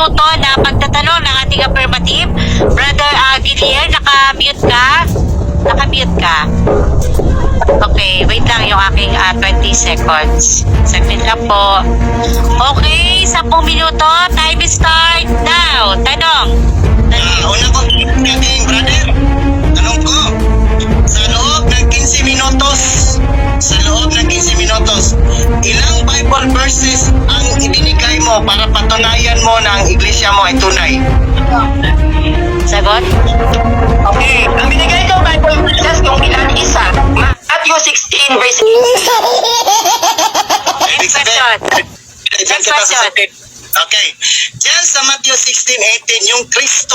minuto na pagtatanong ng ating affirmative. Brother Gilier, naka-mute ka? Naka-mute ka. Okay, wait lang yung aking 20 seconds. Saglit lang po. Okay, 10 minuto. Time start now. Tanong. Una ko ating brother. Tanong ko, sa loob ng 15 minutos, ilang Bible verses ang ibinigay mo para patunayan mo na ang iglesia mo ay tunay? Sagot? Okay, ang binigay ko Bible verses nung ilan isa. Matthew 16 verse 8. Next question. Next question. Okay. Diyan sa Matthew 16:18, yung Kristo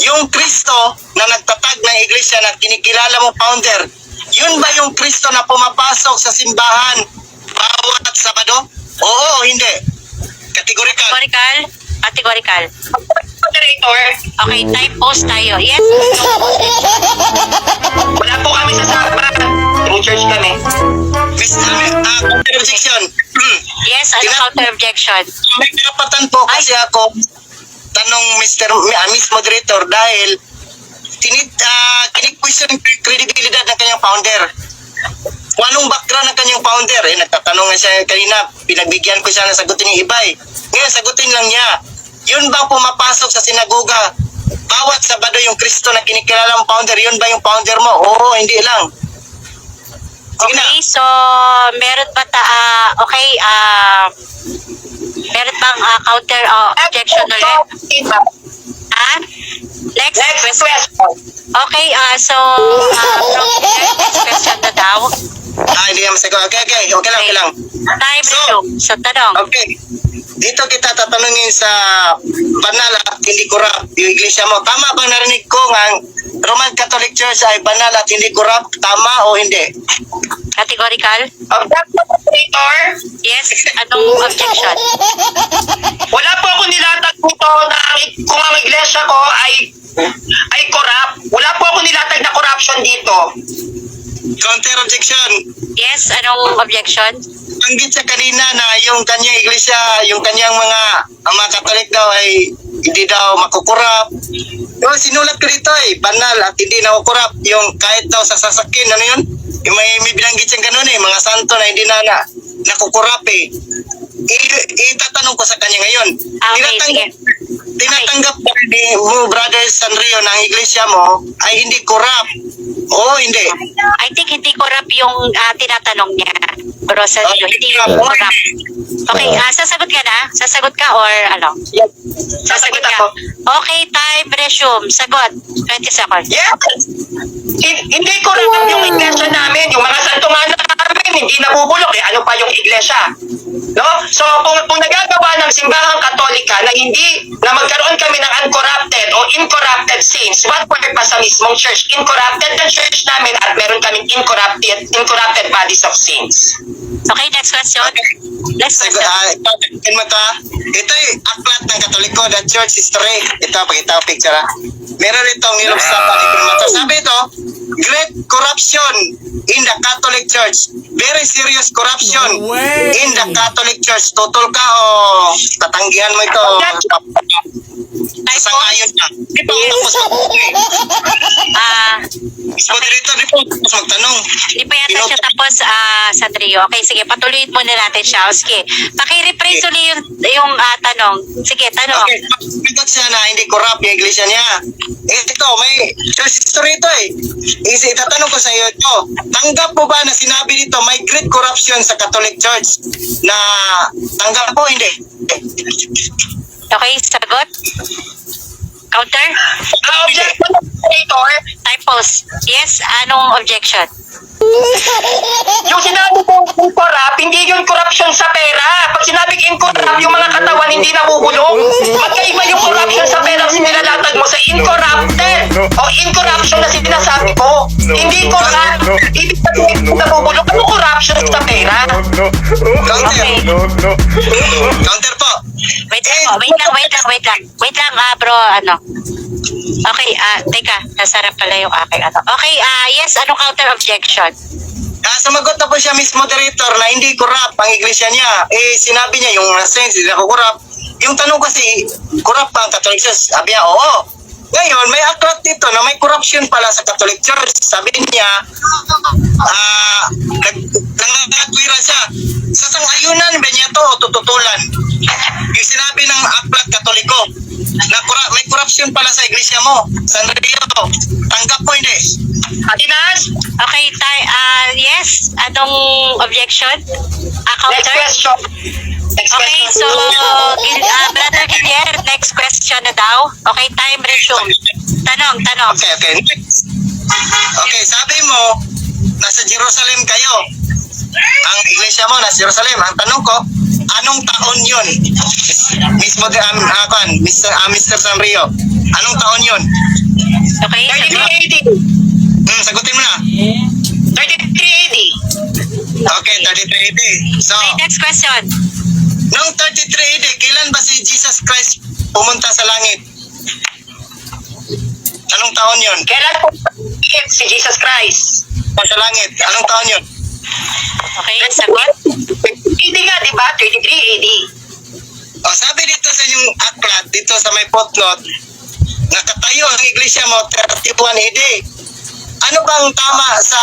yung Kristo na nagtatag ng iglesia na kinikilala mo founder, yun ba yung Kristo na pumapasok sa simbahan bawat Sabado? Oo o hindi? Categorical. Categorical? Categorical. Moderator, Okay, time post tayo. Yes. wala po kami sa Sabbath. Yung church kami. Counter objection. Yes, ano counter objection? May karapatan po kasi ako tanong Miss Moderator dahil kini-question yung kredibilidad ng kanyang founder. Kung anong background ng kanyang founder, nagtatanong nga siya kanina, pinagbigyan ko siya na sagutin yung iba Ngayon, sagutin lang niya. Yun bang pumapasok sa sinagoga? Bawat Sabado yung Kristo na kinikilala ng founder, yun ba yung founder mo? Oo, hindi lang. Sige na. Okay, so meron ba meron bang counter objection ulit? Next Next question. question. Okay, so next question na daw. Hindi naman sagot. Okay lang. Time So, resume. So, tanong. Okay. Dito kita tatanungin sa banal at hindi corrupt yung iglesia mo. Tama bang narinig ko nga ang Roman Catholic Church ay banal at hindi corrupt? Tama o hindi? Categorical? Objection, moderator. Yes, anong objection? Wala po ako nilatag dito na kung ang iglesia ko ay corrupt. Wala po ako nilatag na corruption dito. Counter objection. Yes, anong objection? Banggit siya kanina na yung kanyang iglesia, yung kanyang mga Katolik daw ay hindi daw makukurap. Sinulat ko dito banal at hindi nakukurap. Yung kahit daw sa sasakyan, ano yun? Yung may binanggit siyang ganun mga santo na hindi na nakukurap Itatanong ko sa kanya ngayon. Okay, sige. Tinatanggap ba ni mo, Brother Sanrio, na ang iglesia mo ay hindi corrupt? Oo, hindi. I think hindi corrupt yung tinatanong niya. Rosario, hindi yung corrupt. Okay, sasagot ka na? Sasagot ka or ano? Yes. Sasagot ako. Okay, time resume. Sagot. 20 seconds. Yes! Hindi corrupt yung iglesia namin. Yung mga santo nga namin, hindi nabubulok. Ano pa yung iglesia? No? So, kung nagagawa ng simbahang katolika na magkaroon kami ng uncorrupted o incorrupted saints, what purpose sa mismong church? Incorrupted ng church namin at meron kaming incorrupted bodies of saints. Okay, next question. Next question. Ito'y aklat ng Katoliko, the church history. Ito, pakita ko picture Meron itong niluksapan ni Primator. Sabi ito, great corruption in the Catholic Church. Very serious corruption in the Catholic Church. Tutol ka o tatanggihan mo ito? Sangayon ka. Di pa tapos Moderator, di po tapos magtanong. Hindi pa yata siya tapos, Sandrio. Okay, sige, patuloy muna natin siya. Sige, paki-rephrase ulit yung tanong. Sige, tanong. Okay, pagkat siya na hindi corrupt yung iglesia niya. Ito, may church history ito Itatanong ko sa iyo ito. Tanggap mo ba na sinabi dito may great corruption sa Catholic Church? Na tanggap po, hindi? Okay, sagot? Counter? Objection, moderator. Time pause. Yes, anong objection? Yung sinabi ko incorrupt, hindi yun corruption sa pera. Pag sinabing incorrupt, yung mga katawan hindi nabubulong. Magkaiba yung corruption sa pera ang sinilalatag mo sa incorrupted o incorruption na sinasabi ko. Hindi corrupt. Ibig sabihin nabubulong. Ano corruption sa pera? Counter. Okay. Counter po. Wait lang, bro, ano. Okay, teka, nasarap pala yung aking ano. Okay, yes, anong counter objection? Sumagot na po siya, Miss Moderator, na hindi corrupt ang iglesia niya. Sinabi niya yung saints, hindi ako corrupt. yung tanong kasi, corrupt ba ang Catholic Church? Sabi niya, oo. Ngayon, may aklat dito na may corruption pala sa Catholic Church. Sabi niya, nangangatwira siya. Sa sang-ayunan ba niya to o tututulan? Yung sinabi ng aklat Katoliko, na may corruption pala sa iglesia mo. San Rio, tanggap ko hindi. Atinas, Okay, yes. Anong objection? next Counter? question. Next Okay, question. so, Brother Guillermo, next question na daw. Okay, time resume. Tanong. Okay. Okay, sabi mo, nasa Jerusalem kayo. Ang iglesia mo, nasa Jerusalem. Ang tanong ko, anong taon yun? Mr. Sanrio, anong taon yun? Okay, 33 AD. Sagutin mo na. 33 AD. Okay, 33 AD. So, Okay, next question. noong 33 AD, kailan ba si Jesus Christ pumunta sa langit? Anong taon yun? Kailan po si Jesus Christ? Sa langit. Anong taon yun? Okay, sagot. AD nga, di ba? 33 AD. O, sabi dito sa inyong aklat, dito sa may footnote, nakatayo ang iglesia mo 31 AD. Ano bang tama sa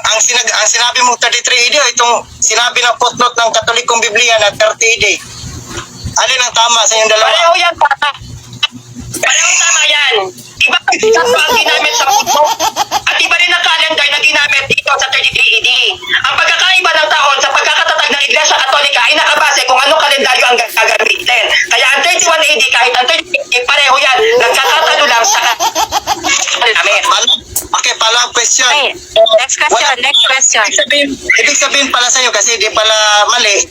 ang sinabi mong 33 AD o itong sinabi ng footnote ng Katolikong Biblia na 30 AD? Alin ang tama sa inyong dalawa? Pareho yan, tama. Pareho tama yan. Iba ang ginamit sa footnote at iba rin ang calendar na ginamit dito sa 33 AD. Ang pagkakaiba ng taon sa pagkakatatag ng Iglesia Katolika ay nakabase kung anong kalendaryo ang gagamitin. Kaya ang 31 AD kahit ang 30 AD pareho yan. Nagkakatalo lang sa namin. Okay, follow-up question. Okay, next question. Ibig sabihin pala sa'yo kasi di pala mali.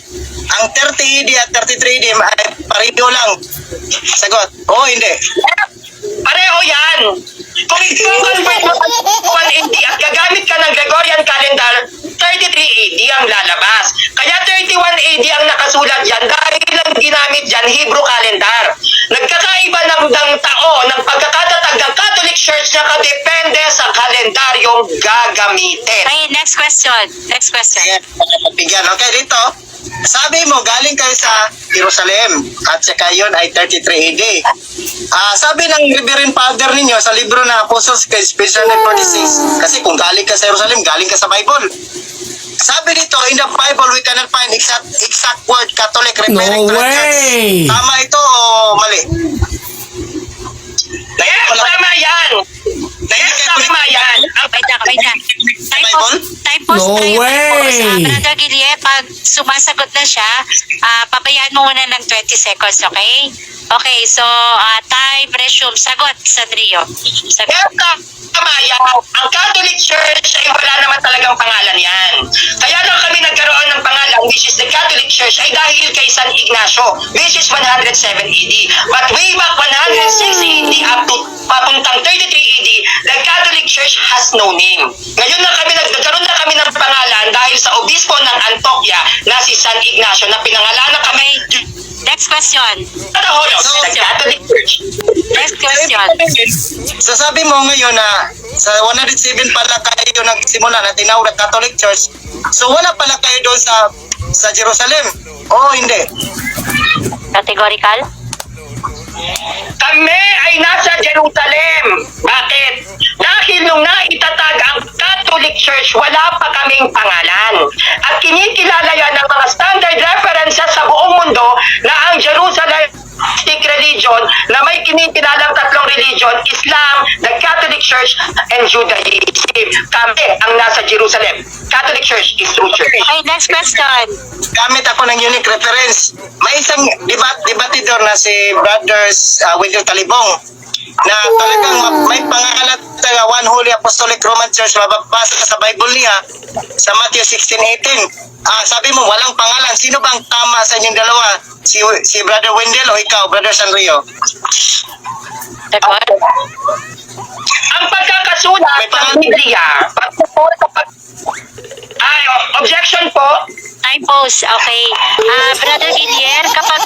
Ang 30 AD at 33 AD ay pareho lang. Sagot, oo hindi. Pareho yan. Kung i-convert mo sa 1 AD at gagamit ka ng Gregorian calendar, 33 AD ang lalabas. Kaya 31 AD ang nakasulat dyan dahil lang ginamit dyan Hebrew calendar. Nagkakaiba ng taon ng pagkakatatag ng Catholic Church na kadepende sa kalendaryong gagamitin. Okay, next question. Sige, bigyan. Okay, dito. Sabi mo, galing kayo sa Jerusalem at saka yun ay 33 AD. Sabi ng Reverend Father ninyo sa libro na Apostles Creed, page 146, kasi kung galing ka sa Jerusalem, galing ka sa Bible. Sabi dito, in the Bible, we cannot find exact word Catholic referring No to the church. way! Tama ito o mali? Yes, tama yan. Yes, tama yan. Wait lang. Time pause No tayo. way! Brother Guillermo, pag sumasagot na siya, pabayaan mo muna ng 20 seconds, okay? Okay, so, time resume. Sagot, Sandrio. Sagot. Yes, tama yan. Ang Catholic Church ay wala naman talagang pangalan yan. Kaya lang kami nagkaroon ng pangalan, which is the Catholic Church, ay dahil kay San Ignacio, which is 107 AD. But way back 106 AD up to papuntang 33 AD, the Catholic Church has no name. Ngayon na kami nagkaroon na kami ng pangalan dahil sa obispo ng Antioquia na si San Ignacio na pinangalanan kami Next question. the whole of the Catholic Church. Next question. So sabi mo ngayon na sa 107 pala kayo nagsimula na tinawag na Catholic Church. So wala pala kayo doon sa Jerusalem. Oo, hindi. Categorical? Kami ay nasa Jerusalem. Bakit? Dahil nung naitatag ang Catholic Church, wala pa kaming pangalan. At kinikilala yan ng mga standard references sa buong mundo na ang Jerusalem religion na may kinikilalang tatlong religion, Islam, the Catholic Church, and Judaism. Kami ang nasa Jerusalem. Catholic Church is true church. Okay, next question. Gamit ako ng unique reference. May isang debatidor na si Brothers William Talibong na talagang may pangalan talaga One Holy Apostolic Roman Church, mababasa ka sa Bible niya sa Matthew 16:18. Sabi mo walang pangalan. Sino bang tama sa inyong dalawa? Si Brother Wendell o ikaw, Brother Sanrio? Sagot. Ang pagkakasulat ng Biblia, objection po. Time pause. Okay. Brother Guillermo, kapag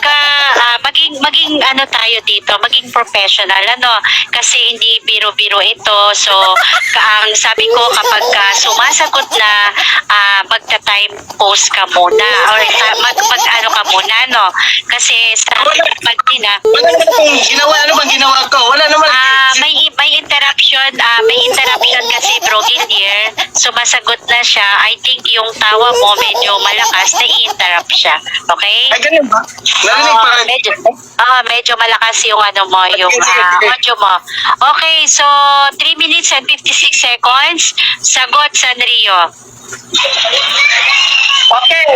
maging maging ano tayo dito, maging professional, ano, kasi hindi biro-biro ito. So, ang sabi ko, kapag sumasagot na, magta-time post ka muna, or mag-ano ka muna, no? Kasi sa kanina, Wala naman akong ginawa. Ano bang ginawa ko? Wala naman. may interruption, kasi Bro Gilier, sumasagot na siya. I think yung tawa mo medyo malakas, na-interrupt siya. Okay? Ay, ganun ba? Narinig pa rin. Medyo malakas yung ano mo, yung audio mo. Okay, so 3 minutes and 56 seconds. Sagot, Sanrio. Okay.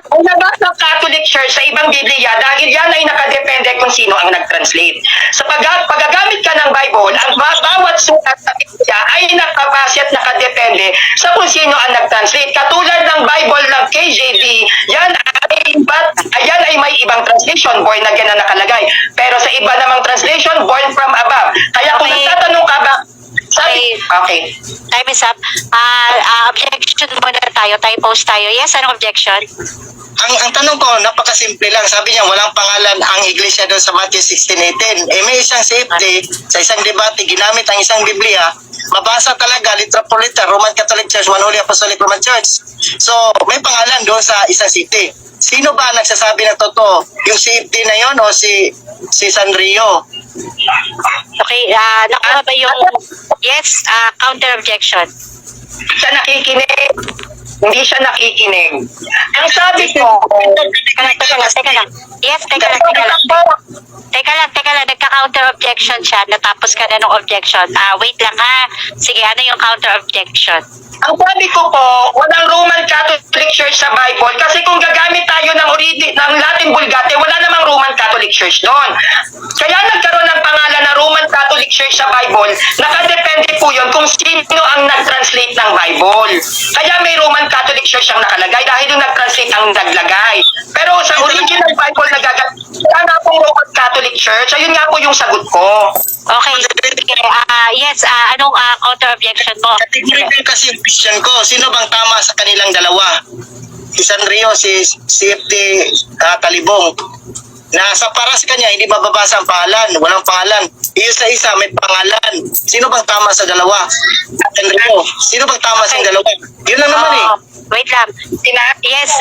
Ang labas ng Catholic Church sa ibang Biblia, dahil yan ay nakadepende kung sino ang nag-translate. Sa paggagamit ka ng Bible, ang bawat sulat sa Biblia ay nakabase at nakadepende sa kung sino ang nag-translate. Katulad ng Bible ng KJV, yan ay may ibang translation, born again na nakalagay. Pero sa iba namang translation, born from above. Kaya kung Okay. nagtatanong ka ba, okay. Time is up. Objection muna tayo. Time post tayo. Yes, anong objection? Ang tanong ko, napakasimple lang. Sabi niya, walang pangalan ang iglesia doon sa Matthew 16:18. May isang safety, sa isang debate, ginamit ang isang Biblia, mabasa talaga, litra por litra, Roman Catholic Church, One Holy Apostolic Roman Church. So, may pangalan doon sa isang city. Sino ba nagsasabi ng totoo? Yung safety na yon o si Sanrio? Okay, nakuha ba yung... Yes, counter objection. Siya nakikinig. Hindi siya nakikinig. Ang sabi ko, Teka lang. Yes, teka lang. Teka lang. Nagka-counter objection siya. Natapos ka na ng objection. Wait lang ha. Sige, ano yung counter objection? ang sabi ko po, walang Roman Catholic Church sa Bible kasi kung gagamit tayo ng Latin Vulgate, wala namang Roman Catholic Church doon. Kaya nagkaroon ng pangalan na Roman Catholic Church sa Bible, nakadepende po yun kung sino ang nag-translate ng Bible. Kaya may Roman Catholic Church ang nakalagay dahil yung nag-translate ang naglagay. Pero sa original Bible nagagamit, kaya nga pong Roman Catholic Church, ayun nga po yung sagot ko. Okay. Yes, anong counter objection mo? Categorical kasi yung question ko. Sino bang tama sa kanilang dalawa? Si Sanrio, si CFD Talibong. Na sa para sa kanya, hindi mababasa ang pangalan. Walang pangalan. Iyo sa isa, may pangalan. Sino bang tama sa dalawa? Sanrio, sino bang tama sa dalawa? Yun lang naman eh. Wait lang. Yes,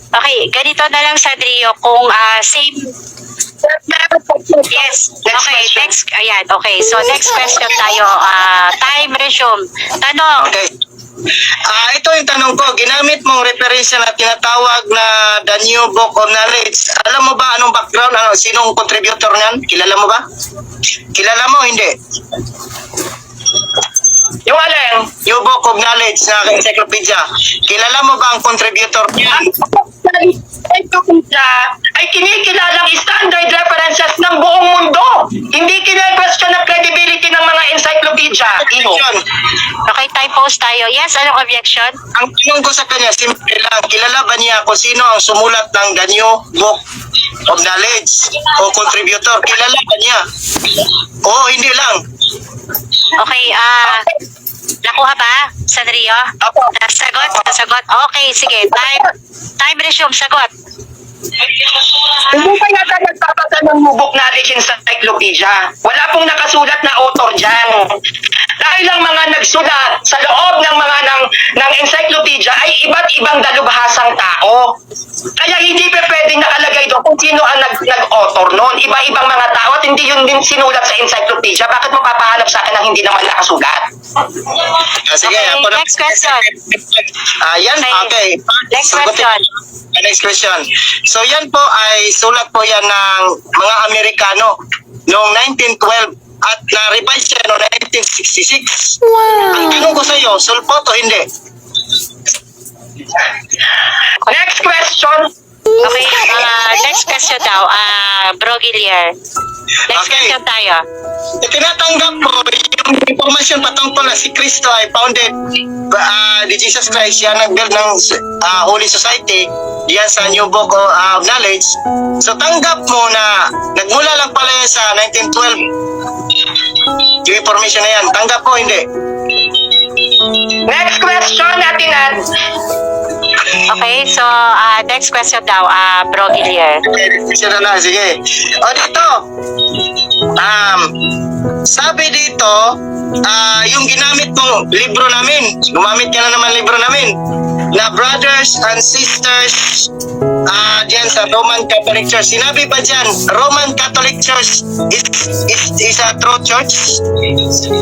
okay, ganito na lang, Sanrio. Kung same... Yes. Okay, next. Ayan, okay. So, next question tayo. Time resume. Tanong. Okay. Ito yung tanong ko. Ginamit mong referensya na tinatawag na The New Book of Knowledge. Alam mo ba anong background? Sinong contributor niyan? Kilala mo ba? Kilala mo? Hindi. Yung alin? New Book of Knowledge na encyclopedia. Kilala mo ba ang contributor niyan? Ay kinikilalang standard references ng buong mundo. Hindi kine-question ang credibility ng mga encyclopedia. Yun. Okay, time post tayo. Yes, anong objection? Ang tanong ko sa kanya, simple lang. Kilala ba niya kung sino ang sumulat ng The New Book of Knowledge o contributor? Kilala ba niya? Oo, hindi lang. Okay, nakuha ba, Sanrio? Opo. Sagot? Okay, sige. Time resume, sagot. Hindi pa yata nagpapasa ng Book Knowledge Encyclopedia. Wala pong nakasulat na author dyan. Dahil ang mga nagsulat sa loob ng ng encyclopedia ay iba't ibang dalubhasang tao. Kaya hindi pa pwedeng nakalagay doon kung sino ang nag-author noon. Iba-ibang mga tao at hindi yun din sinulat sa encyclopedia. Bakit mo papahanap sa akin ng hindi naman nakasulat? Sige, Okay, ako na. next question. Yan, okay. Next Sagutin. question. Next question. So yan po ay sulat po yan ng mga Amerikano noong 1912 at na-revise siya noong 1966. Ang tanong ko sa iyo, sulpot o hindi? Next question. Okay, next question daw. Bro Gilier. Next Okay. question tayo. Tinatanggap ko yung information patungkol na si Cristo ay founded ni Jesus Christ. Yan nag-build ng Holy Society. Yan sa New Book of Knowledge. So tanggap mo na nagmula lang pala yan sa 1912. Yung information na yan. Tanggap ko, hindi. Next question natin at Okay, so next question daw, Bro Gilier. Sige na, sige. O dito, sabi dito, yung ginamit mong libro namin, gumamit ka na naman libro namin, na Brothers and Sisters diyan sa Roman Catholic Church. Sinabi ba diyan, Roman Catholic Church is a true church?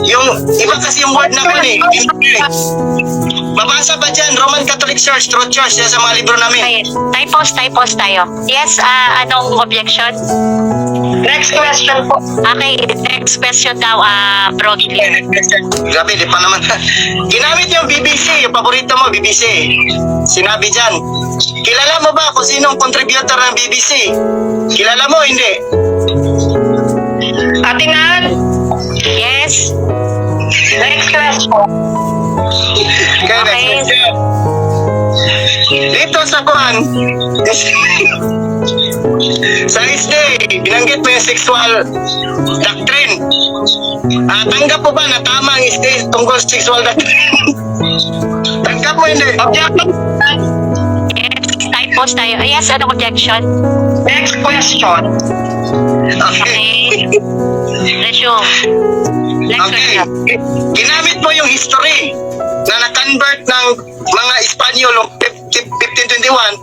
Yung, iba kasi yung word namin eh. Mabasa ba diyan, Roman Catholic Church, true church, yan sa mga libro namin? Okay, typos tayo. Yes, anong objection? Next question po. Okay, next question daw, Bro Gilier. Grabe, di pa naman. Ginamit yung BBC, yung paborito mo, BBC. Sinabi dyan, kilala mo ba kung sinong contributor ng BBC? Kilala mo, hindi? Atingan. Yes. Next question. Okay, Okay. next question. Dito sa kuhan, sa SD, binanggit mo yung sexual doctrine. Tanggap mo ba na tama ang SD tungkol sa sexual doctrine? Tanggap mo, hindi? Objection. Yes, typos tayo. Yes, anong objection? Next question. Okay. Okay. Resume. Next Okay. question. Ginamit mo yung history na na-convert ng mga Espanyol noong 1521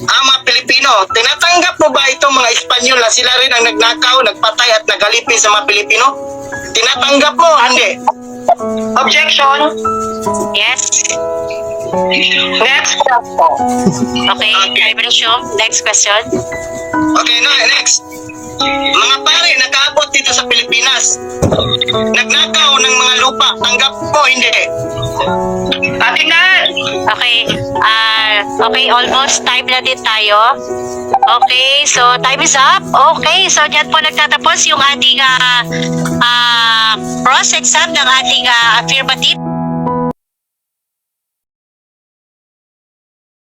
ang mga Pilipino. Tinatanggap mo ba itong mga Espanyol na sila rin ang nagnakaw, nagpatay at nagalipin sa mga Pilipino? Tinatanggap mo? Hindi. Objection. Yes. Next question. Okay, time resume. Next question. Okay, no, next. Mga pare, nakaabot dito sa Pilipinas. Nagnakaw ng mga lupa. Tanggap mo? Hindi. Atingan. Okay, okay, almost time na din tayo. Okay, so time is up. Okay, so dyan po nagtatapos yung ating cross-exam ng ating affirmative.